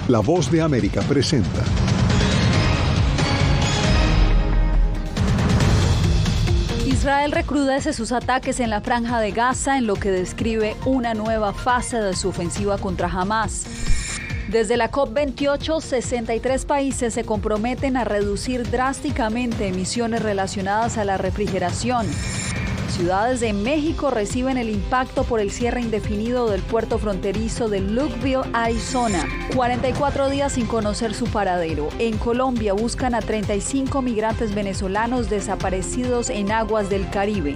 La Voz de América presenta. Israel recrudece sus ataques en la Franja de Gaza en lo que describe una nueva fase de su ofensiva contra Hamás. Desde la COP28, 63 países se comprometen a reducir drásticamente emisiones relacionadas a la refrigeración. Ciudades de México reciben el impacto por el cierre indefinido del puerto fronterizo de Lukeville, Arizona. 44 días sin conocer su paradero. En Colombia buscan a 35 migrantes venezolanos desaparecidos en aguas del Caribe.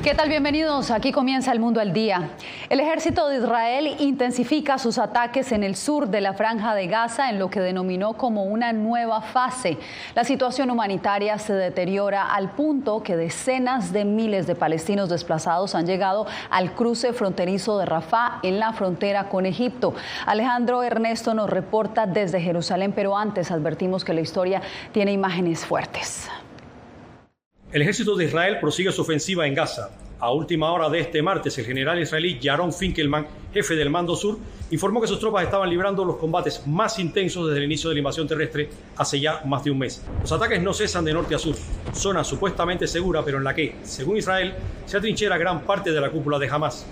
¿Qué tal? Bienvenidos. Aquí comienza El Mundo al Día. El ejército de Israel intensifica sus ataques en el sur de la Franja de Gaza en lo que denominó como una nueva fase. La situación humanitaria se deteriora al punto que decenas de miles de palestinos desplazados han llegado al cruce fronterizo de Rafah en la frontera con Egipto. Alejandro Ernesto nos reporta desde Jerusalén, pero antes advertimos que la historia tiene imágenes fuertes. El ejército de Israel prosigue su ofensiva en Gaza. A última hora de este martes, el general israelí Yaron Finkelman, jefe del Mando Sur, informó que sus tropas estaban librando los combates más intensos desde el inicio de la invasión terrestre hace ya más de un mes. Los ataques no cesan de norte a sur, zona supuestamente segura, pero en la que, según Israel, se atrinchera gran parte de la cúpula de Hamás.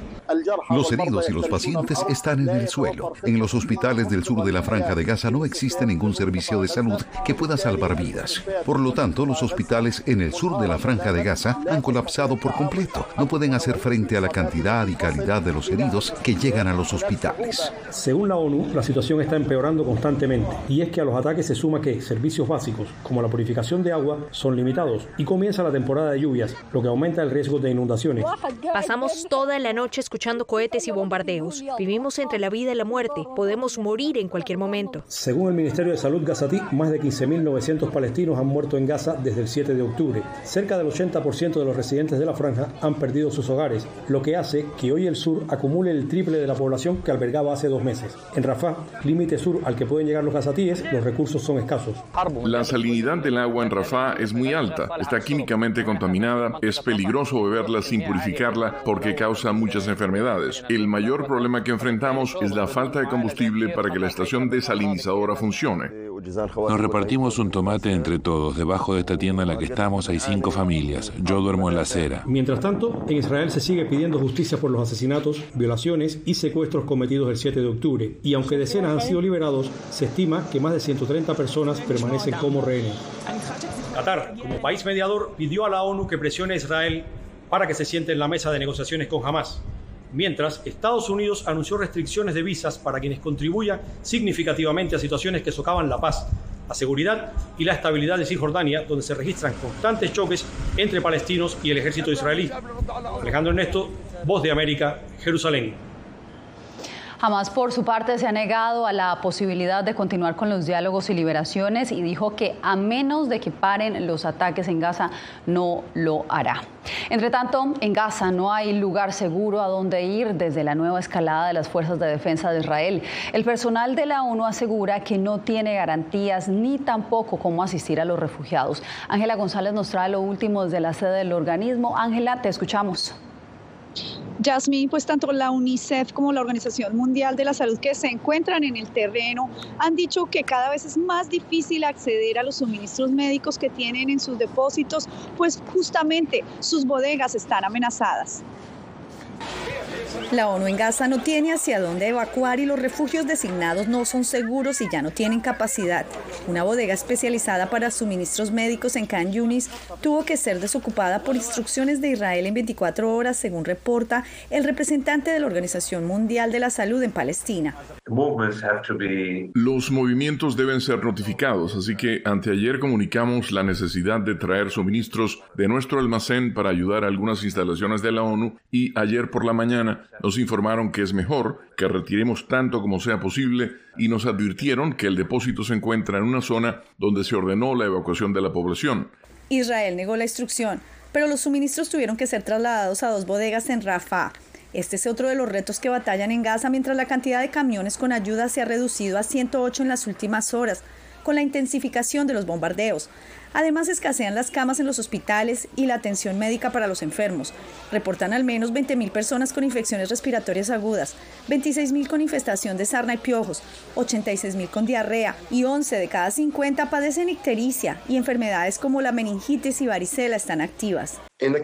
Los heridos y los pacientes están en el suelo. En los hospitales del sur de la Franja de Gaza no existe ningún servicio de salud que pueda salvar vidas. Por lo tanto, los hospitales en el sur de la Franja de Gaza han colapsado por completo. No pueden hacer frente a la cantidad y calidad de los heridos que llegan a los hospitales. Según la ONU, la situación está empeorando constantemente. Y es que a los ataques se suma que servicios básicos, como la purificación de agua, son limitados. Y comienza la temporada de lluvias, lo que aumenta el riesgo de inundaciones. Pasamos toda la noche escuchando cohetes y bombardeos. Vivimos entre la vida y la muerte. Podemos morir en cualquier momento. Según el Ministerio de Salud gazatí, más de 15.900 palestinos han muerto en Gaza desde el 7 de octubre. Cerca del 80% de los residentes de la franja han perdido sus hogares, lo que hace que hoy el sur acumule el triple de la población que albergaba hace 2 meses. En Rafah, límite sur al que pueden llegar los gazatíes, los recursos son escasos. La salinidad del agua en Rafah es muy alta. Está químicamente contaminada. Es peligroso beberla sin purificarla porque causa muchas enfermedades. El mayor problema que enfrentamos es la falta de combustible para que la estación desalinizadora funcione. Nos repartimos un tomate entre todos. Debajo de esta tienda en la que estamos hay 5 familias. Yo duermo en la acera. Mientras tanto, en Israel se sigue pidiendo justicia por los asesinatos, violaciones y secuestros cometidos el 7 de octubre. Y aunque decenas han sido liberados, se estima que más de 130 personas permanecen como rehenes. Qatar, como país mediador, pidió a la ONU que presione a Israel para que se siente en la mesa de negociaciones con Hamás. Mientras, Estados Unidos anunció restricciones de visas para quienes contribuyan significativamente a situaciones que socavan la paz, la seguridad y la estabilidad de Cisjordania, donde se registran constantes choques entre palestinos y el ejército israelí. Alejandro Ernesto, Voz de América, Jerusalén. Hamás, por su parte, se ha negado a la posibilidad de continuar con los diálogos y liberaciones y dijo que a menos de que paren los ataques en Gaza, no lo hará. Entre tanto, en Gaza no hay lugar seguro a donde ir desde la nueva escalada de las fuerzas de defensa de Israel. El personal de la ONU asegura que no tiene garantías ni tampoco cómo asistir a los refugiados. Ángela González nos trae lo último desde la sede del organismo. Ángela, te escuchamos. Yasmín, pues tanto la UNICEF como la Organización Mundial de la Salud que se encuentran en el terreno han dicho que cada vez es más difícil acceder a los suministros médicos que tienen en sus depósitos, pues justamente sus bodegas están amenazadas. La ONU en Gaza no tiene hacia dónde evacuar y los refugios designados no son seguros y ya no tienen capacidad. Una bodega especializada para suministros médicos en Khan Yunis tuvo que ser desocupada por instrucciones de Israel en 24 horas, según reporta el representante de la Organización Mundial de la Salud en Palestina. Los movimientos deben ser notificados, así que anteayer comunicamos la necesidad de traer suministros de nuestro almacén para ayudar a algunas instalaciones de la ONU y ayer por la mañana nos informaron que es mejor que retiremos tanto como sea posible y nos advirtieron que el depósito se encuentra en una zona donde se ordenó la evacuación de la población. Israel negó la instrucción, pero los suministros tuvieron que ser trasladados a 2 bodegas en Rafah. Este es otro de los retos que batallan en Gaza mientras la cantidad de camiones con ayuda se ha reducido a 108 en las últimas horas, con la intensificación de los bombardeos. Además, escasean las camas en los hospitales y la atención médica para los enfermos. Reportan al menos 20.000 personas con infecciones respiratorias agudas, 26.000 con infestación de sarna y piojos, 86.000 con diarrea y 11 de cada 50 padecen ictericia y enfermedades como la meningitis y varicela están activas. En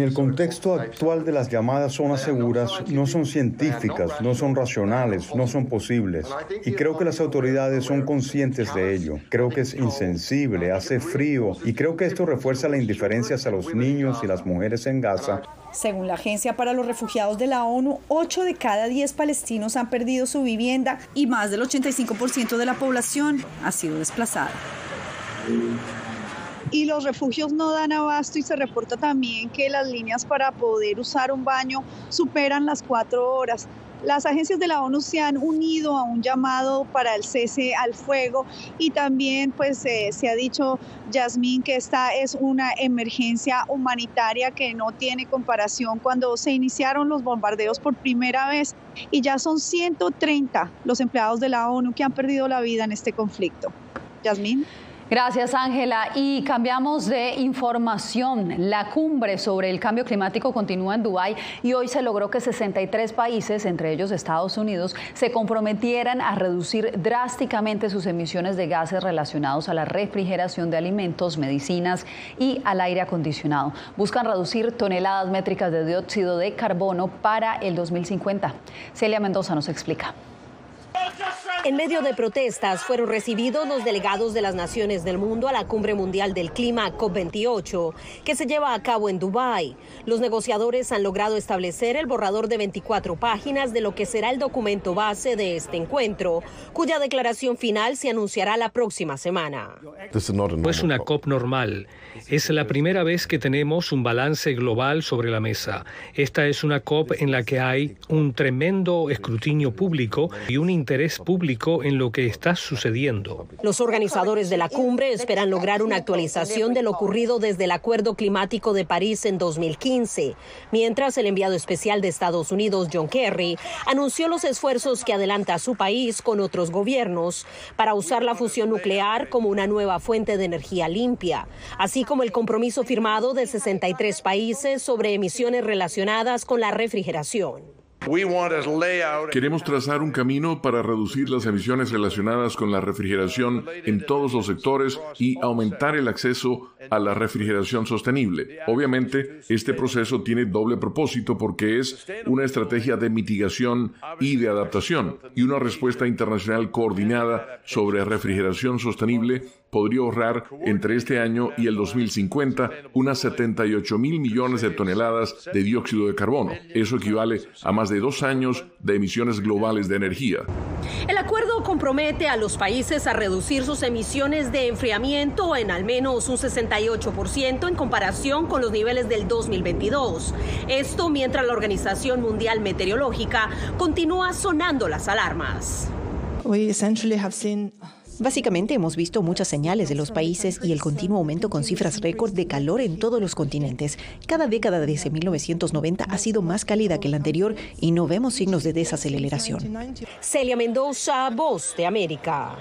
el contexto actual de las llamadas zonas seguras, no son científicas, no son racionales, no son posibles. Y creo que las autoridades son conscientes de ello. Creo que es insensible, hace frío, y creo que esto refuerza la indiferencia hacia los niños y las mujeres en Gaza. Según la Agencia para los Refugiados de la ONU, 8 de cada 10 palestinos han perdido su vivienda y más del 85% de la población ha sido desplazada. Y los refugios no dan abasto y se reporta también que las líneas para poder usar un baño superan las 4 horas. Las agencias de la ONU se han unido a un llamado para el cese al fuego y también se ha dicho, Yasmín, que esta es una emergencia humanitaria que no tiene comparación. Cuando se iniciaron los bombardeos por primera vez y ya son 130 los empleados de la ONU que han perdido la vida en este conflicto. Yasmín. Gracias, Ángela. Y cambiamos de información. La cumbre sobre el cambio climático continúa en Dubái y hoy se logró que 63 países, entre ellos Estados Unidos, se comprometieran a reducir drásticamente sus emisiones de gases relacionados a la refrigeración de alimentos, medicinas y al aire acondicionado. Buscan reducir toneladas métricas de dióxido de carbono para el 2050. Celia Mendoza nos explica. En medio de protestas fueron recibidos los delegados de las naciones del mundo a la Cumbre Mundial del Clima COP28, que se lleva a cabo en Dubái. Los negociadores han logrado establecer el borrador de 24 páginas de lo que será el documento base de este encuentro, cuya declaración final se anunciará la próxima semana. No es una COP normal. Es la primera vez que tenemos un balance global sobre la mesa. Esta es una COP en la que hay un tremendo escrutinio público y un interés público en lo que está sucediendo. Los organizadores de la cumbre esperan lograr una actualización de lo ocurrido desde el Acuerdo Climático de París en 2015, mientras el enviado especial de Estados Unidos, John Kerry, anunció los esfuerzos que adelanta su país con otros gobiernos para usar la fusión nuclear como una nueva fuente de energía limpia, así como el compromiso firmado de 63 países sobre emisiones relacionadas con la refrigeración. Queremos trazar un camino para reducir las emisiones relacionadas con la refrigeración en todos los sectores y aumentar el acceso a la refrigeración sostenible. Obviamente, este proceso tiene doble propósito porque es una estrategia de mitigación y de adaptación, y una respuesta internacional coordinada sobre refrigeración sostenible podría ahorrar entre este año y el 2050 unas 78.000 millones de toneladas de dióxido de carbono. Eso equivale a más de 2 años de emisiones globales de energía. El acuerdo compromete a los países a reducir sus emisiones de enfriamiento en al menos un 68% en comparación con los niveles del 2022. Esto mientras la Organización Mundial Meteorológica continúa sonando las alarmas. Básicamente hemos visto muchas señales de los países y el continuo aumento con cifras récord de calor en todos los continentes. Cada década desde 1990 ha sido más cálida que la anterior y no vemos signos de desaceleración. Celia Mendoza, Voz de América.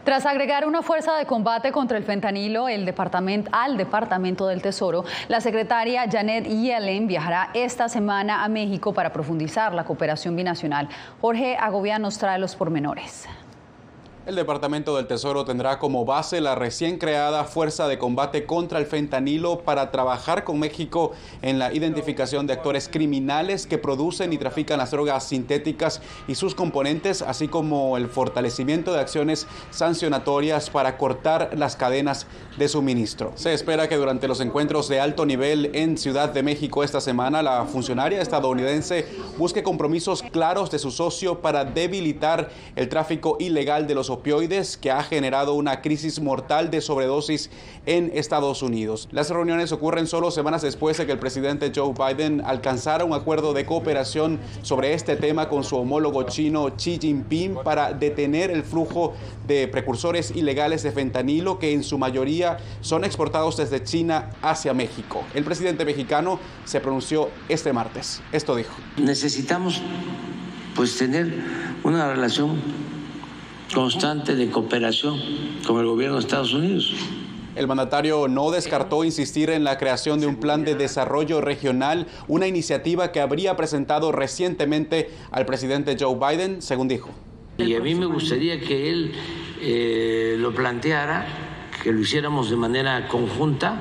Tras agregar una fuerza de combate contra el fentanilo al Departamento del Tesoro, la secretaria Janet Yellen viajará esta semana a México para profundizar la cooperación binacional. Jorge Agobián nos trae los pormenores. El Departamento del Tesoro tendrá como base la recién creada Fuerza de Combate contra el Fentanilo para trabajar con México en la identificación de actores criminales que producen y trafican las drogas sintéticas y sus componentes, así como el fortalecimiento de acciones sancionatorias para cortar las cadenas de suministro. Se espera que durante los encuentros de alto nivel en Ciudad de México esta semana, la funcionaria estadounidense busque compromisos claros de su socio para debilitar el tráfico ilegal de los opioides que ha generado una crisis mortal de sobredosis en Estados Unidos. Las reuniones ocurren solo semanas después de que el presidente Joe Biden alcanzara un acuerdo de cooperación sobre este tema con su homólogo chino Xi Jinping para detener el flujo de precursores ilegales de fentanilo que en su mayoría son exportados desde China hacia México. El presidente mexicano se pronunció este martes. Esto dijo: necesitamos tener una relación constante de cooperación con el gobierno de Estados Unidos. El mandatario no descartó insistir en la creación de un plan de desarrollo regional, una iniciativa que habría presentado recientemente al presidente Joe Biden, según dijo. Y a mí me gustaría que él lo planteara, que lo hiciéramos de manera conjunta,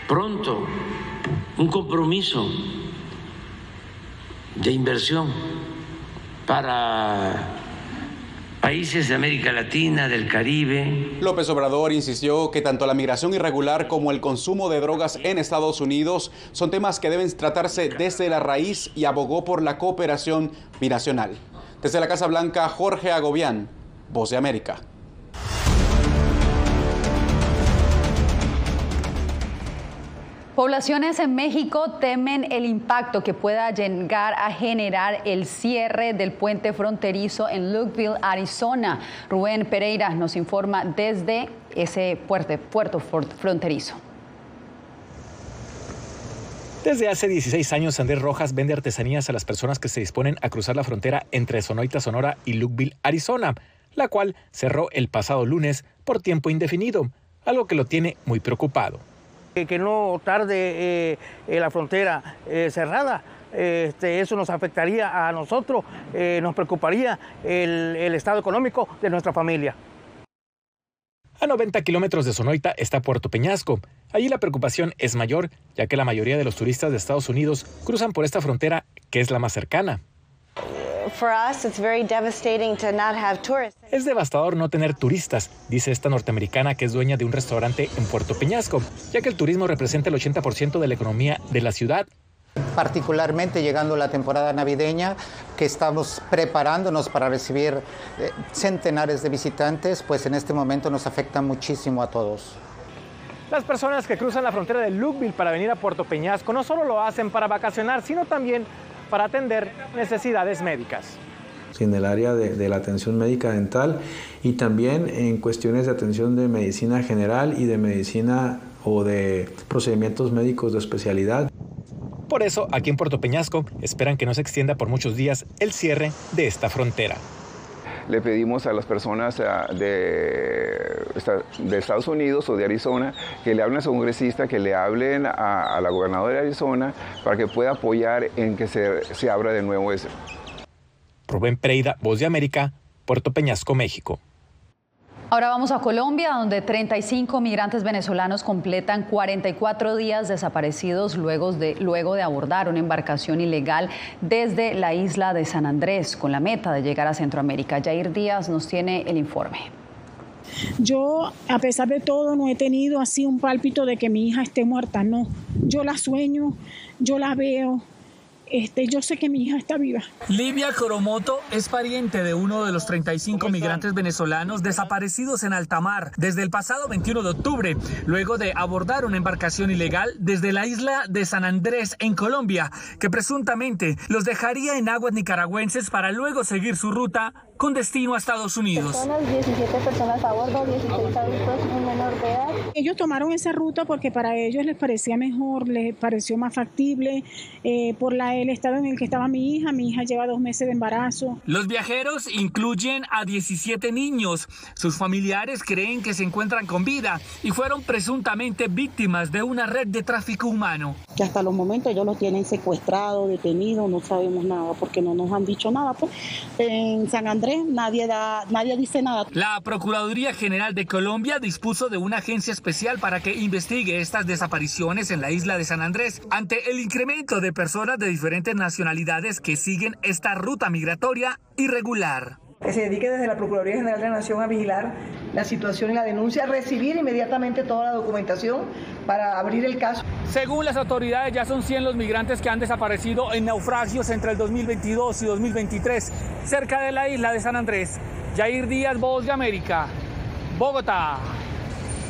pronto, un compromiso de inversión para países de América Latina, del Caribe. López Obrador insistió que tanto la migración irregular como el consumo de drogas en Estados Unidos son temas que deben tratarse desde la raíz y abogó por la cooperación binacional. Desde la Casa Blanca, Jorge Agobián, Voz de América. Poblaciones en México temen el impacto que pueda llegar a generar el cierre del puente fronterizo en Lukeville, Arizona. Rubén Pereira nos informa desde ese puerto fronterizo. Desde hace 16 años, Andrés Rojas vende artesanías a las personas que se disponen a cruzar la frontera entre Sonoita, Sonora y Lukeville, Arizona, la cual cerró el pasado lunes por tiempo indefinido, algo que lo tiene muy preocupado. Que no tarde la frontera cerrada, eso nos afectaría a nosotros, nos preocuparía el estado económico de nuestra familia. A 90 kilómetros de Sonoita está Puerto Peñasco. Allí la preocupación es mayor, ya que la mayoría de los turistas de Estados Unidos cruzan por esta frontera, que es la más cercana. Es devastador no tener turistas, dice esta norteamericana que es dueña de un restaurante en Puerto Peñasco, ya que el turismo representa el 80% de la economía de la ciudad. Particularmente llegando la temporada navideña, que estamos preparándonos para recibir centenares de visitantes, pues en este momento nos afecta muchísimo a todos. Las personas que cruzan la frontera de Lukeville para venir a Puerto Peñasco no solo lo hacen para vacacionar, sino también para atender necesidades médicas. En el área de la atención médica dental y también en cuestiones de atención de medicina general y de medicina o de procedimientos médicos de especialidad. Por eso, aquí en Puerto Peñasco, esperan que no se extienda por muchos días el cierre de esta frontera. Le pedimos a las personas de Estados Unidos o de Arizona que le hablen a su congresista, que le hablen a la gobernadora de Arizona para que pueda apoyar en que se abra de nuevo eso. Rubén Pereira, Voz de América, Puerto Peñasco, México. Ahora vamos a Colombia, donde 35 migrantes venezolanos completan 44 días desaparecidos luego de abordar una embarcación ilegal desde la isla de San Andrés, con la meta de llegar a Centroamérica. Yair Díaz nos tiene el informe. Yo, a pesar de todo, no he tenido así un pálpito de que mi hija esté muerta, no. Yo la sueño, yo la veo. Yo sé que mi hija está viva. Livia Coromoto es pariente de uno de los 35 migrantes venezolanos desaparecidos en alta mar desde el pasado 21 de octubre, luego de abordar una embarcación ilegal desde la isla de San Andrés, en Colombia, que presuntamente los dejaría en aguas nicaragüenses para luego seguir su ruta con destino a Estados Unidos. 17 personas a bordo, 16 adultos, un menor de edad. Ellos tomaron esa ruta porque para ellos les parecía mejor, les pareció más factible por el estado en el que estaba mi hija lleva 2 meses de embarazo. Los viajeros incluyen a 17 niños. Sus familiares creen que se encuentran con vida y fueron presuntamente víctimas de una red de tráfico humano. Que hasta los momentos ellos los tienen secuestrados, detenidos, no sabemos nada porque no nos han dicho nada. Pues en San Andrés nadie dice nada. La Procuraduría General de Colombia dispuso de una agencia especial para que investigue estas desapariciones en la isla de San Andrés ante el incremento de personas de diferentes nacionalidades que siguen esta ruta migratoria irregular. Que se dedique desde la Procuraduría General de la Nación a vigilar la situación y la denuncia, recibir inmediatamente toda la documentación para abrir el caso. Según las autoridades, ya son 100 los migrantes que han desaparecido en naufragios entre el 2022 y 2023 cerca de la isla de San Andrés. Yair Díaz, Voz de América, Bogotá.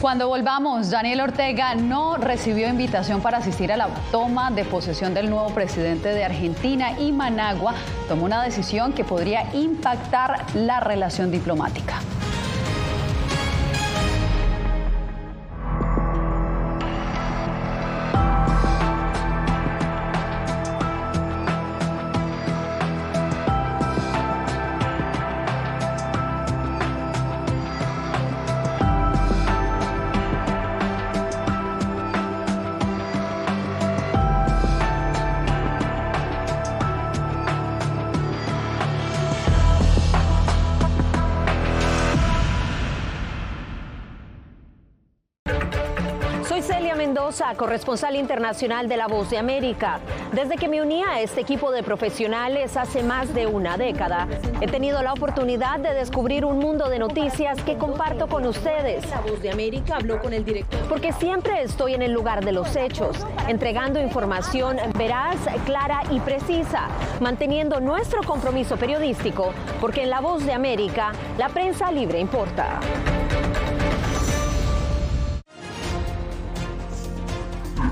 Cuando volvamos, Daniel Ortega no recibió invitación para asistir a la toma de posesión del nuevo presidente de Argentina y Managua tomó una decisión que podría impactar la relación diplomática. Mendoza, corresponsal internacional de La Voz de América. Desde que me uní a este equipo de profesionales hace más de una década, he tenido la oportunidad de descubrir un mundo de noticias que comparto con ustedes. La Voz de América habló con el director. Porque siempre estoy en el lugar de los hechos, entregando información veraz, clara y precisa, manteniendo nuestro compromiso periodístico, porque en La Voz de América, la prensa libre importa.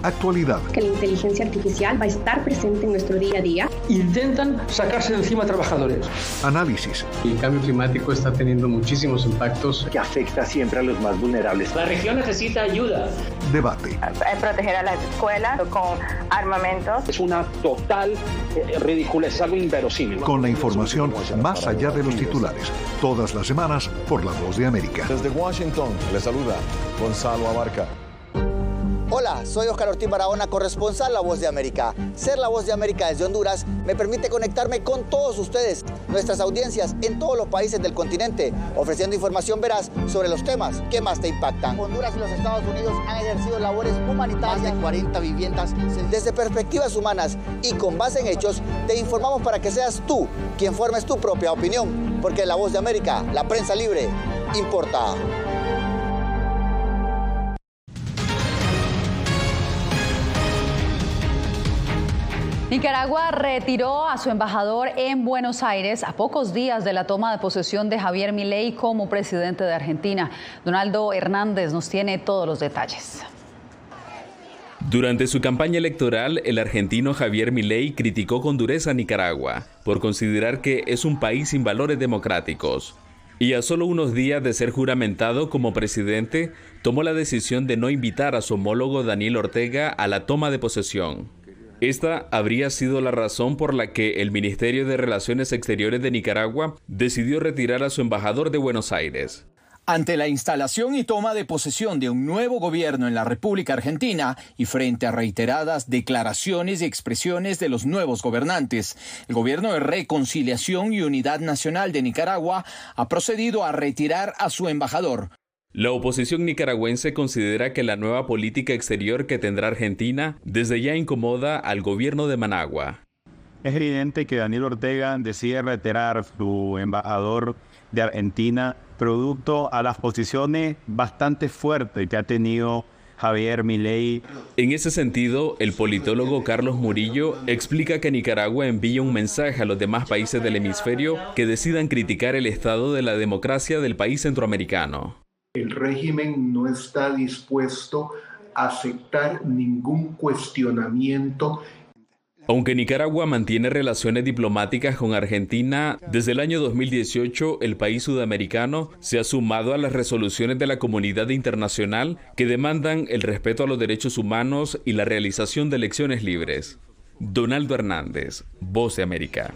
Actualidad. Que la inteligencia artificial va a estar presente en nuestro día a día. Intentan sacarse de encima a trabajadores. Análisis. El cambio climático está teniendo muchísimos impactos que afecta siempre a los más vulnerables. La región necesita ayuda. Debate. Proteger a las escuelas con armamentos. Es una total ridícula, es algo inverosímil. Con la información más allá de los titulares. Todas las semanas por La Voz de América. Desde Washington, les saluda Gonzalo Abarca. Hola, soy Oscar Ortiz Barahona, corresponsal La Voz de América. Ser La Voz de América desde Honduras me permite conectarme con todos ustedes, nuestras audiencias en todos los países del continente, ofreciendo información veraz sobre los temas que más te impactan. Honduras y los Estados Unidos han ejercido labores humanitarias. Más de 40 viviendas. Desde perspectivas humanas y con base en hechos, te informamos para que seas tú quien formes tu propia opinión. Porque La Voz de América, la prensa libre, importa. Nicaragua retiró a su embajador en Buenos Aires a pocos días de la toma de posesión de Javier Milei como presidente de Argentina. Donaldo Hernández nos tiene todos los detalles. Durante su campaña electoral, el argentino Javier Milei criticó con dureza a Nicaragua por considerar que es un país sin valores democráticos. Y a solo unos días de ser juramentado como presidente, tomó la decisión de no invitar a su homólogo Daniel Ortega a la toma de posesión. Esta habría sido la razón por la que el Ministerio de Relaciones Exteriores de Nicaragua decidió retirar a su embajador de Buenos Aires. Ante la instalación y toma de posesión de un nuevo gobierno en la República Argentina y frente a reiteradas declaraciones y expresiones de los nuevos gobernantes, el Gobierno de Reconciliación y Unidad Nacional de Nicaragua ha procedido a retirar a su embajador. La oposición nicaragüense considera que la nueva política exterior que tendrá Argentina desde ya incomoda al gobierno de Managua. Es evidente que Daniel Ortega decide retirar su embajador de Argentina producto a las posiciones bastante fuertes que ha tenido Javier Milei. En ese sentido, el politólogo Carlos Murillo explica que Nicaragua envía un mensaje a los demás países del hemisferio que decidan criticar el estado de la democracia del país centroamericano. El régimen no está dispuesto a aceptar ningún cuestionamiento. Aunque Nicaragua mantiene relaciones diplomáticas con Argentina, desde el año 2018 el país sudamericano se ha sumado a las resoluciones de la comunidad internacional que demandan el respeto a los derechos humanos y la realización de elecciones libres. Donaldo Hernández, Voz de América.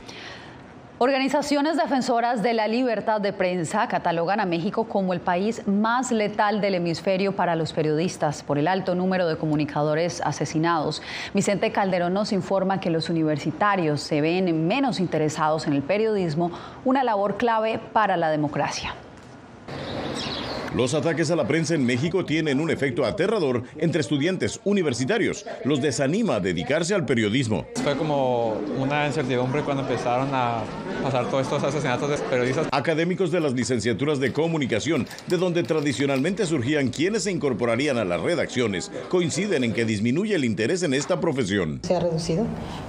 Organizaciones defensoras de la libertad de prensa catalogan a México como el país más letal del hemisferio para los periodistas por el alto número de comunicadores asesinados. Vicente Calderón nos informa que los universitarios se ven menos interesados en el periodismo, una labor clave para la democracia. Los ataques a la prensa en México tienen un efecto aterrador entre estudiantes universitarios. Los desanima a dedicarse al periodismo. Fue como una incertidumbre cuando empezaron a pasar todos estos asesinatos de periodistas. Académicos de las licenciaturas de comunicación, de donde tradicionalmente surgían quienes se incorporarían a las redacciones, coinciden en que disminuye el interés en esta profesión. Se ha reducido,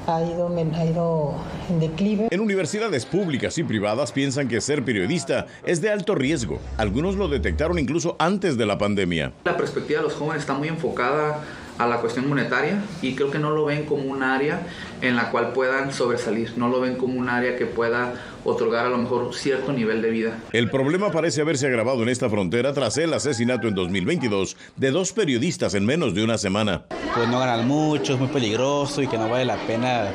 ha ido en declive. En universidades públicas y privadas piensan que ser periodista es de alto riesgo. Algunos lo detectaron incluso antes de la pandemia. La perspectiva de los jóvenes está muy enfocada a la cuestión monetaria y creo que no lo ven como un área en la cual puedan sobresalir, no lo ven como un área que pueda otorgar a lo mejor cierto nivel de vida. El problema parece haberse agravado en esta frontera tras el asesinato en 2022 de 2 periodistas en menos de una semana. Pues no ganan mucho, es muy peligroso y que no vale la pena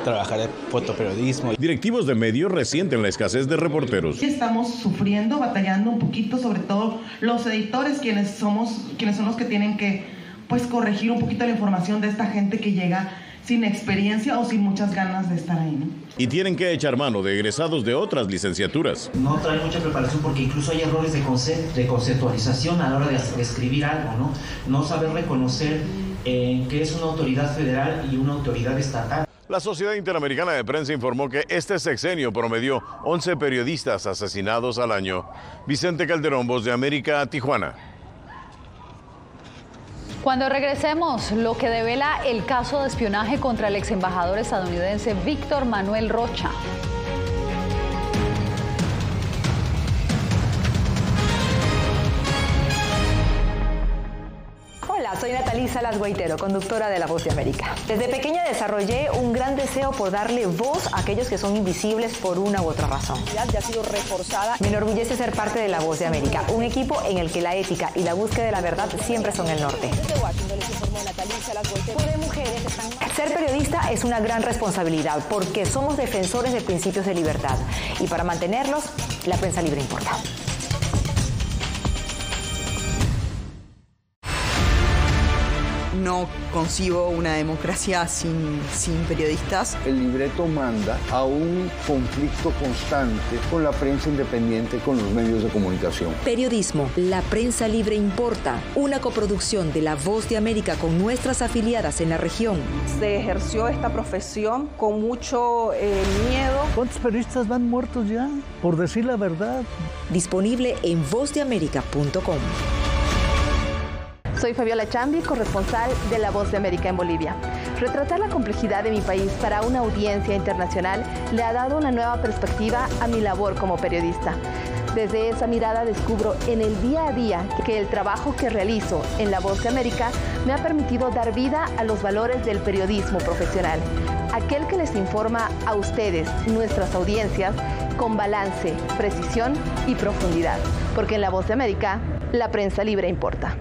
trabajar en fotoperiodismo. Directivos de medios resienten la escasez de reporteros. Estamos sufriendo, batallando un poquito, sobre todo los editores, quienes son los que tienen que corregir un poquito la información de esta gente que llega sin experiencia o sin muchas ganas de estar ahí, ¿no? Y tienen que echar mano de egresados de otras licenciaturas. No trae mucha preparación porque incluso hay errores de conceptualización a la hora de escribir algo, ¿no? No saber reconocer qué es una autoridad federal y una autoridad estatal. La Sociedad Interamericana de Prensa informó que este sexenio promedió 11 periodistas asesinados al año. Vicente Calderón, Voz de América, Tijuana. Cuando regresemos, lo que devela el caso de espionaje contra el ex embajador estadounidense Víctor Manuel Rocha. Hola, soy Natalí Salas Guaitero, conductora de La Voz de América. Desde pequeña desarrollé un gran deseo por darle voz a aquellos que son invisibles por una u otra razón. Ya ha sido reforzada. Me enorgullece ser parte de La Voz de América, un equipo en el que la ética y la búsqueda de la verdad siempre son el norte. Ser periodista es una gran responsabilidad porque somos defensores de principios de libertad y para mantenerlos, la prensa libre importa. No concibo una democracia sin periodistas. El libreto manda a un conflicto constante con la prensa independiente, con los medios de comunicación. Periodismo, la prensa libre importa. Una coproducción de La Voz de América con nuestras afiliadas en la región. Se ejerció esta profesión con mucho miedo. ¿Cuántos periodistas van muertos ya por decir la verdad? Disponible en vozdeamerica.com. Soy Fabiola Chambi, corresponsal de La Voz de América en Bolivia. Retratar la complejidad de mi país para una audiencia internacional le ha dado una nueva perspectiva a mi labor como periodista. Desde esa mirada descubro en el día a día que el trabajo que realizo en La Voz de América me ha permitido dar vida a los valores del periodismo profesional. Aquel que les informa a ustedes, nuestras audiencias, con balance, precisión y profundidad. Porque en La Voz de América, la prensa libre importa.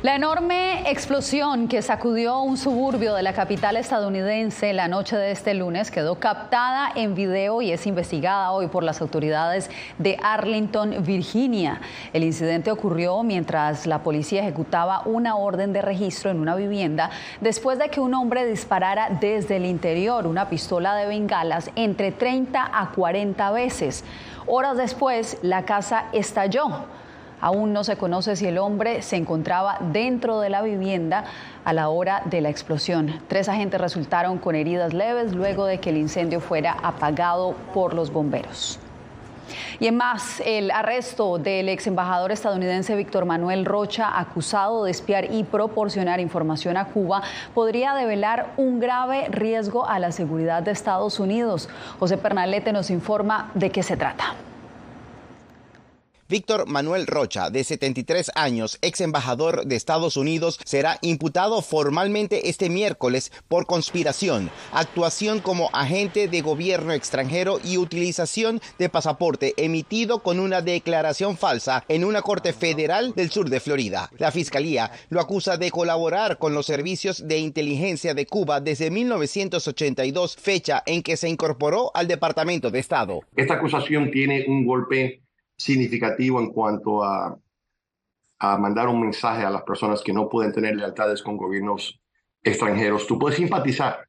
La enorme explosión que sacudió un suburbio de la capital estadounidense la noche de este lunes quedó captada en video y es investigada hoy por las autoridades de Arlington, Virginia. El incidente ocurrió mientras la policía ejecutaba una orden de registro en una vivienda después de que un hombre disparara desde el interior una pistola de bengalas entre 30 a 40 veces. Horas después, la casa estalló. Aún no se conoce si el hombre se encontraba dentro de la vivienda a la hora de la explosión. 3 agentes resultaron con heridas leves luego de que el incendio fuera apagado por los bomberos. Y en más, el arresto del ex embajador estadounidense Víctor Manuel Rocha, acusado de espiar y proporcionar información a Cuba, podría develar un grave riesgo a la seguridad de Estados Unidos. José Pernalete nos informa de qué se trata. Víctor Manuel Rocha, de 73 años, ex embajador de Estados Unidos, será imputado formalmente este miércoles por conspiración, actuación como agente de gobierno extranjero y utilización de pasaporte emitido con una declaración falsa en una corte federal del sur de Florida. La fiscalía lo acusa de colaborar con los servicios de inteligencia de Cuba desde 1982, fecha en que se incorporó al Departamento de Estado. Esta acusación tiene un golpe significativo en cuanto a mandar un mensaje a las personas que no pueden tener lealtades con gobiernos extranjeros. Tú puedes simpatizar,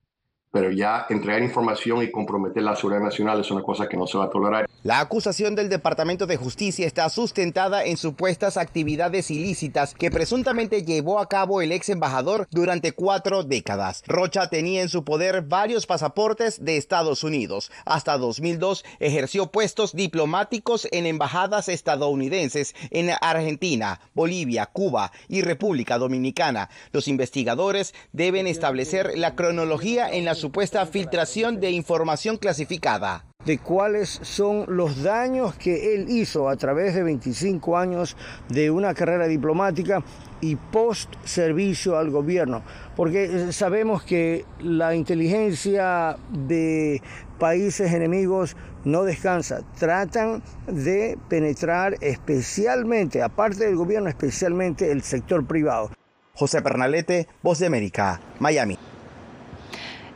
pero ya entregar información y comprometer la seguridad nacional es una cosa que no se va a tolerar. La acusación del Departamento de Justicia está sustentada en supuestas actividades ilícitas que presuntamente llevó a cabo el ex embajador durante 4 décadas. Rocha tenía en su poder varios pasaportes de Estados Unidos. Hasta 2002 ejerció puestos diplomáticos en embajadas estadounidenses en Argentina, Bolivia, Cuba y República Dominicana. Los investigadores deben establecer la cronología en la supuesta filtración de información clasificada. de cuáles son los daños que él hizo a través de 25 años de una carrera diplomática y post servicio al gobierno, porque sabemos que la inteligencia de países enemigos no descansa, tratan de penetrar especialmente, aparte del gobierno, especialmente el sector privado. José Pernalete, Voz de América, Miami.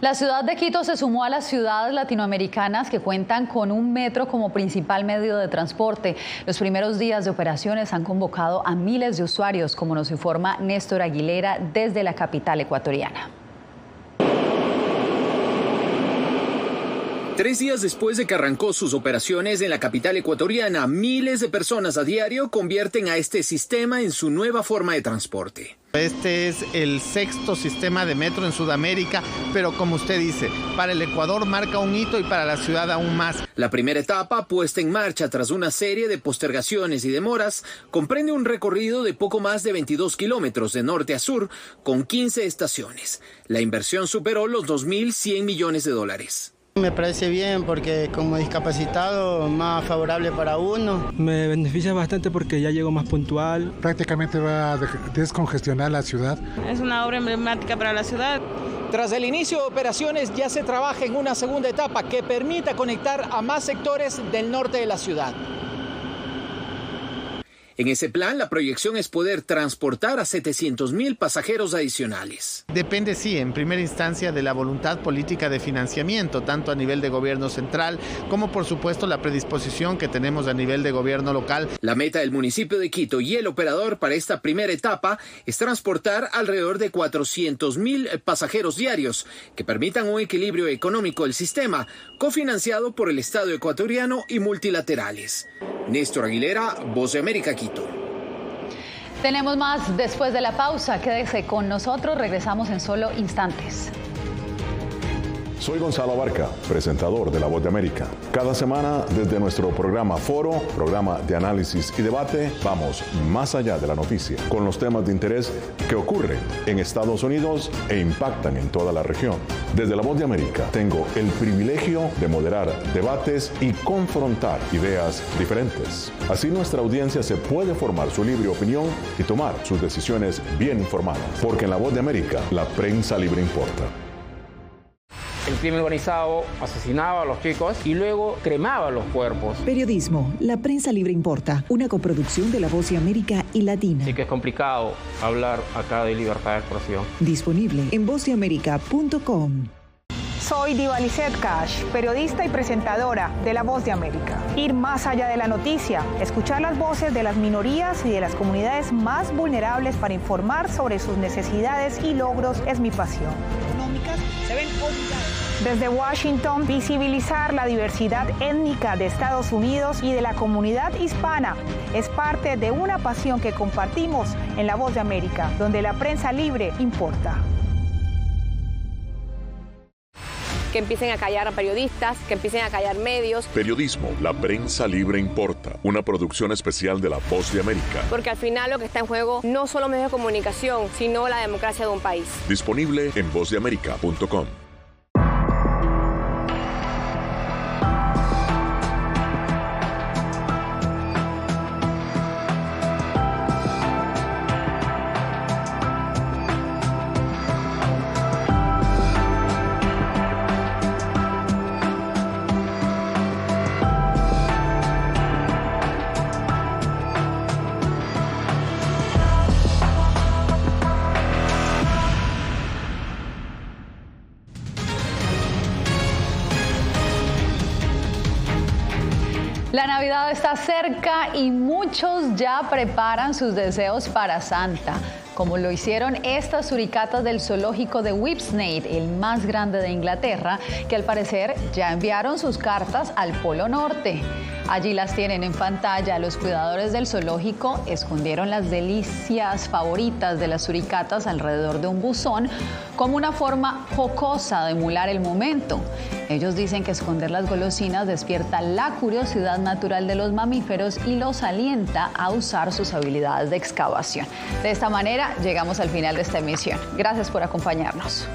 La ciudad de Quito se sumó a las ciudades latinoamericanas que cuentan con un metro como principal medio de transporte. Los primeros días de operaciones han convocado a miles de usuarios, como nos informa Néstor Aguilera desde la capital ecuatoriana. 3 días después de que arrancó sus operaciones en la capital ecuatoriana, miles de personas a diario convierten a este sistema en su nueva forma de transporte. Este es el 6º sistema de metro en Sudamérica, pero como usted dice, para el Ecuador marca un hito y para la ciudad aún más. La primera etapa, puesta en marcha tras una serie de postergaciones y demoras, comprende un recorrido de poco más de 22 kilómetros de norte a sur, con 15 estaciones. La inversión superó los $2.100 millones. Me parece bien porque como discapacitado más favorable para uno. Me beneficia bastante porque ya llego más puntual. Prácticamente va a descongestionar la ciudad. Es una obra emblemática para la ciudad. Tras el inicio de operaciones ya se trabaja en una segunda etapa que permita conectar a más sectores del norte de la ciudad. En ese plan, la proyección es poder transportar a 700.000 pasajeros adicionales. Depende, sí, en primera instancia de la voluntad política de financiamiento, tanto a nivel de gobierno central como, por supuesto, la predisposición que tenemos a nivel de gobierno local. La meta del municipio de Quito y el operador para esta primera etapa es transportar alrededor de 400.000 pasajeros diarios, que permitan un equilibrio económico del sistema, cofinanciado por el Estado ecuatoriano y multilaterales. Néstor Aguilera, Voz de América, Quito. Tenemos más después de la pausa. Quédese con nosotros, regresamos en solo instantes. Soy Gonzalo Abarca, presentador de La Voz de América. Cada semana, desde nuestro programa Foro, programa de análisis y debate, vamos más allá de la noticia, con los temas de interés que ocurren en Estados Unidos e impactan en toda la región. Desde La Voz de América, tengo el privilegio de moderar debates y confrontar ideas diferentes. Así nuestra audiencia se puede formar su libre opinión y tomar sus decisiones bien informadas. Porque en La Voz de América, la prensa libre importa. El crimen organizado asesinaba a los chicos y luego cremaba los cuerpos. Periodismo, la prensa libre importa, una coproducción de La Voz de América y Latina. Así que es complicado hablar acá de libertad de expresión. Disponible en vozdeamerica.com. Soy Diva Lizeth Cash, periodista y presentadora de La Voz de América. Ir más allá de la noticia, escuchar las voces de las minorías y de las comunidades más vulnerables para informar sobre sus necesidades y logros es mi pasión. Se ven obligados. Desde Washington, visibilizar la diversidad étnica de Estados Unidos y de la comunidad hispana es parte de una pasión que compartimos en La Voz de América, donde la prensa libre importa. Que empiecen a callar a periodistas, que empiecen a callar medios. Periodismo, la prensa libre importa. Una producción especial de La Voz de América. Porque al final lo que está en juego no solo medios de comunicación, sino la democracia de un país. Disponible en vozdeamerica.com. La Navidad está cerca y muchos ya preparan sus deseos para Santa, como lo hicieron estas suricatas del zoológico de Whipsnade, el más grande de Inglaterra, que al parecer ya enviaron sus cartas al Polo Norte. Allí las tienen en pantalla. Los cuidadores del zoológico escondieron las delicias favoritas de las suricatas alrededor de un buzón como una forma jocosa de emular el momento. Ellos dicen que esconder las golosinas despierta la curiosidad natural de los mamíferos y los alienta a usar sus habilidades de excavación. De esta manera llegamos al final de esta emisión. Gracias por acompañarnos.